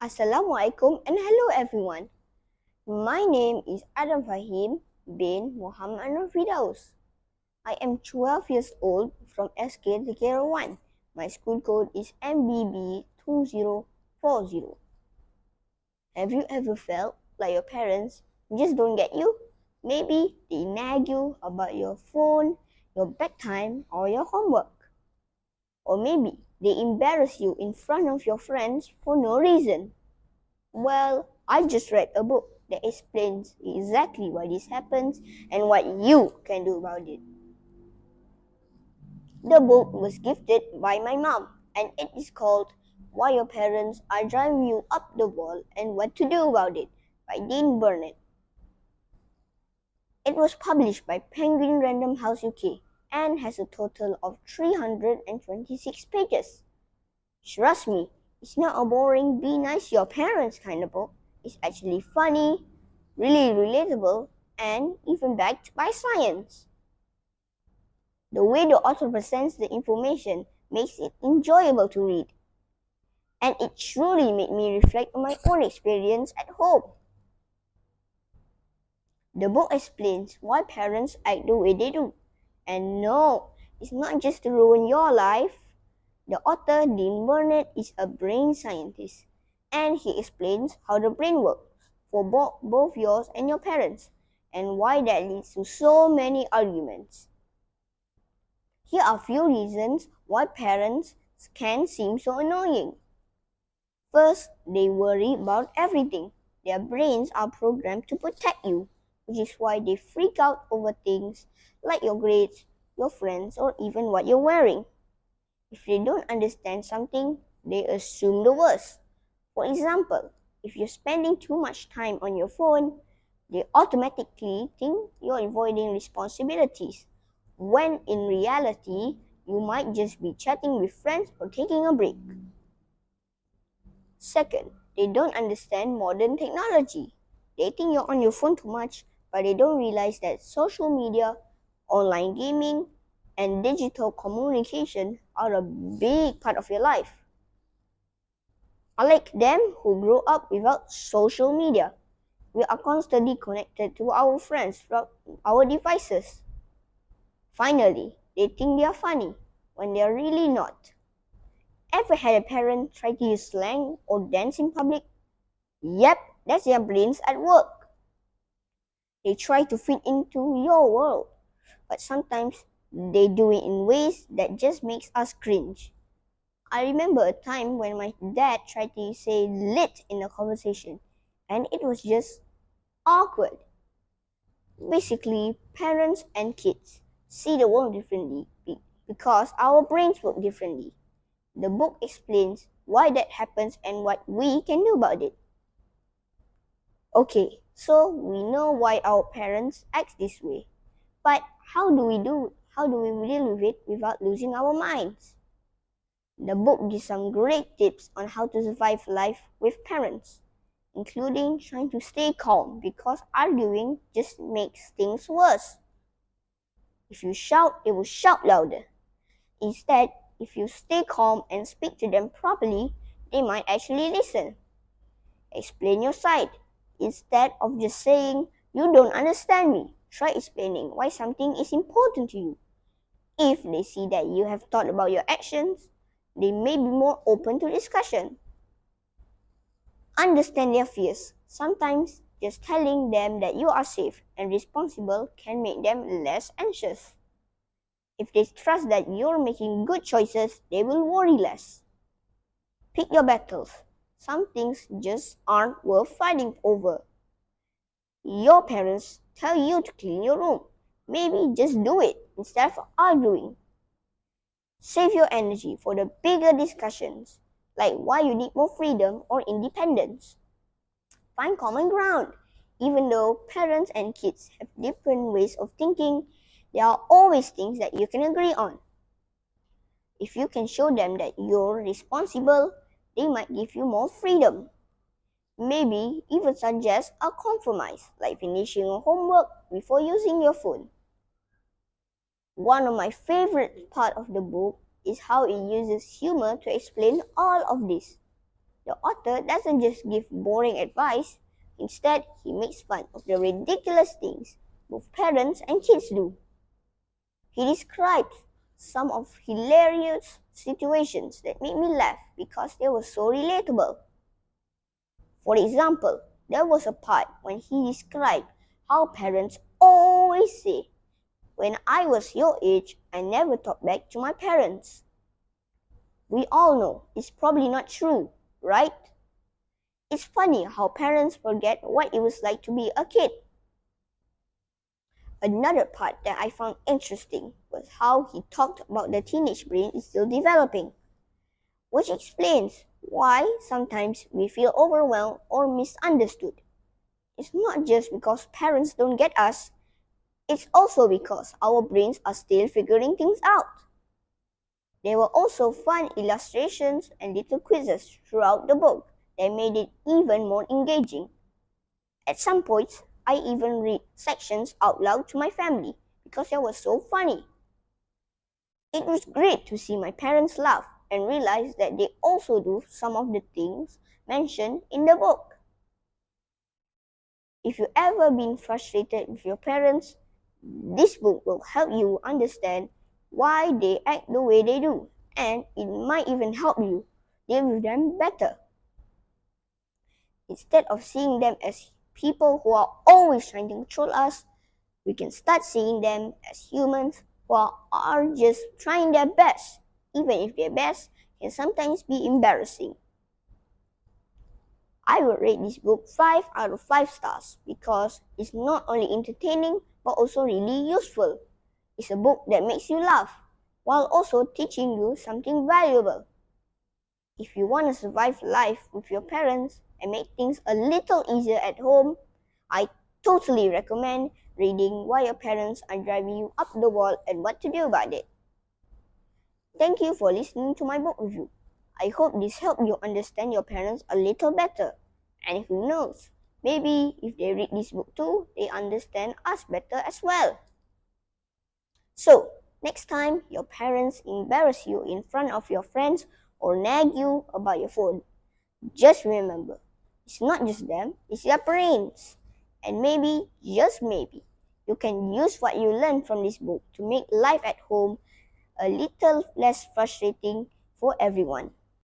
Assalamualaikum and hello everyone. My name is FAHEEM bin Muhammad FERDAUS. I am 12 years old from SK Tengkera 1. My school code is MBB2040. Have you ever felt like your parents just don't get you? Maybe they nag you about your phone, your bedtime, or your homework. Or maybe they embarrass you in front of your friends for no reason. Well, I just read a book that explains exactly why this happens and what you can do about it. The book was gifted by my mom and it is called Why Your Parents Are Driving You Up the Wall and What to Do About It by Burnett. It was published by Penguin Random House UK and has a total of 326 pages. Trust me, it's not a boring be nice to your parents kind of book. It's actually funny, really relatable, and even backed by science. The way the author presents the information makes it enjoyable to read. And it truly made me reflect on my own experience at home. The book explains why parents act the way they do. And no, it's not just to ruin your life. The author, Burnett, is a brain scientist, and he explains how the brain works for both yours and your parents, and why that leads to so many arguments. Here are a few reasons why parents can seem so annoying. First, they worry about everything. Their brains are programmed to protect you, which is why they freak out over things like your grades, your friends, or even what you're wearing. If they don't understand something, they assume the worst. For example, if you're spending too much time on your phone, they automatically think you're avoiding responsibilities, when in reality, you might just be chatting with friends or taking a break. Second, they don't understand modern technology. They think you're on your phone too much, but they don't realize that social media, online gaming, and digital communication are a big part of your life. Unlike them who grew up without social media, we are constantly connected to our friends through our devices. Finally, they think they are funny when they are really not. Ever had a parent try to use slang or dance in public? Yep, that's their brains at work. They try to fit into your world, but sometimes they do it in ways that just makes us cringe. I remember a time when my dad tried to say lit in a conversation, and it was just awkward. Basically, parents and kids see the world differently because our brains work differently. The book explains why that happens and what we can do about it. Okay, so we know why our parents act this way. But how do we deal with it without losing our minds? The book gives some great tips on how to survive life with parents, including trying to stay calm because arguing just makes things worse. If you shout, they will shout louder. Instead, if you stay calm and speak to them properly, they might actually listen. Explain your side. Instead of just saying, "You don't understand me," try explaining why something is important to you. If they see that you have thought about your actions, they may be more open to discussion. Understand their fears. Sometimes just telling them that you are safe and responsible can make them less anxious. If they trust that you're making good choices, they will worry less. Pick your battles. Some things just aren't worth fighting over. Your parents tell you to clean your room. Maybe just do it instead of arguing. Save your energy for the bigger discussions, like why you need more freedom or independence. Find common ground. Even though parents and kids have different ways of thinking, there are always things that you can agree on. If you can show them that you're responsible, they might give you more freedom. Maybe even suggest a compromise, like finishing your homework before using your phone. One of my favorite parts of the book is how it uses humor to explain all of this. The author doesn't just give boring advice, instead, he makes fun of the ridiculous things both parents and kids do. He describes some of hilarious situations that made me laugh because they were so relatable. For example, there was a part when he described how parents always say, "When I was your age, I never talked back to my parents." We all know it's probably not true, right? It's funny how parents forget what it was like to be a kid. Another part that I found interesting was how he talked about the teenage brain is still developing, which explains why sometimes we feel overwhelmed or misunderstood. It's not just because parents don't get us, it's also because our brains are still figuring things out. There were also fun illustrations and little quizzes throughout the book that made it even more engaging. At some points, I even read sections out loud to my family because it was so funny. It was great to see my parents laugh and realize that they also do some of the things mentioned in the book. If you've ever been frustrated with your parents, this book will help you understand why they act the way they do, and it might even help you deal with them better. Instead of seeing them as people who are always trying to control us, we can start seeing them as humans who are just trying their best, even if their best can sometimes be embarrassing. I would rate this book 5 out of 5 stars because it's not only entertaining but also really useful. It's a book that makes you laugh while also teaching you something valuable. If you want to survive life with your parents and make things a little easier at home, I totally recommend reading Why Your Parents Are Driving You Up the Wall and What to Do About It. Thank you for listening to my book review. I hope this helped you understand your parents a little better. And who knows, maybe if they read this book too, they understand us better as well. So, next time your parents embarrass you in front of your friends or nag you about your phone, just remember, it's not just them, it's your brains. And maybe, just maybe, you can use what you learned from this book to make life at home a little less frustrating for everyone.